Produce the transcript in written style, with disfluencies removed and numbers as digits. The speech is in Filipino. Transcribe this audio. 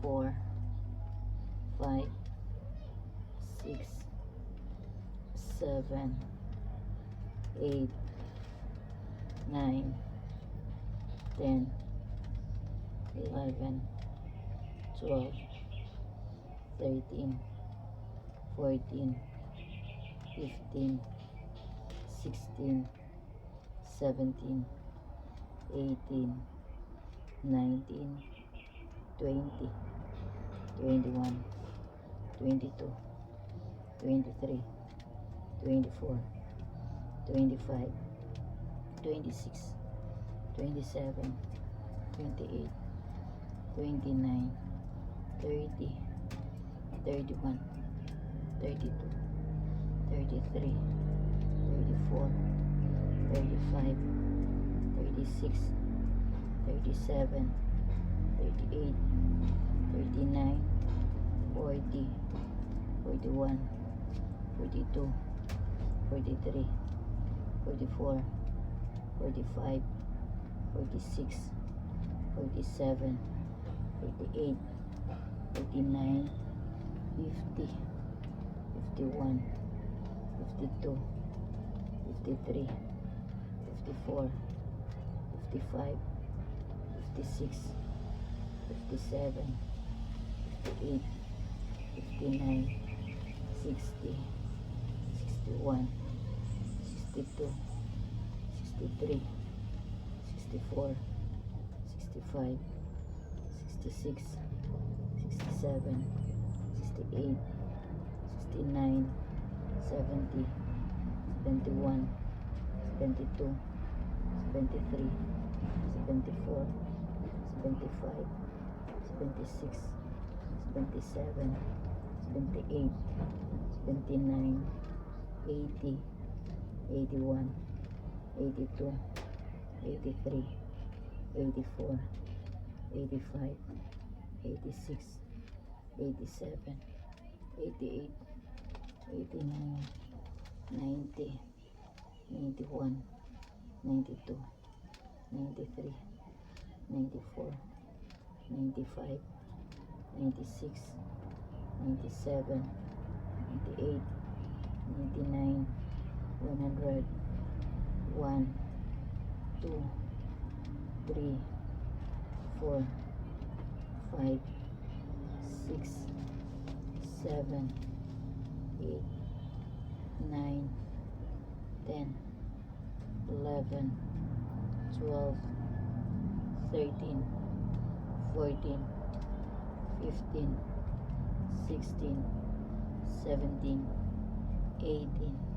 4, 5, 6, 7, 8, 9, 10, 11, 12, 13, 14, 15, 16, 17, 18, 19, 20, 21, 22, 23, 24, 25, 26, 27, 28, 29, 30, 31, 32, 33, 34, 35, 36, 37, 38, 39, 40, 41, 42, 43, 44, 45, 46, 47, 48, 49, 50, 51, 52, 53, 54, 55, 56, 57, 58, 59, 60, 61, 62, 63, 64, 65, 66, 67, 68, 69, 70, 71, 72, 73, 74, 75, 76, 77, 78, 79, 80, 81, 82, 83, 84, 85, 86, 87, 88, 89, 90, 91, 92, 93, 94, 95, 96, 97, 98, 99, 100, 1, 2, 3, 4, 5, 6, 7, 8, 9, 10, 11, 12, 13, 14, 15, 16, 17, 18,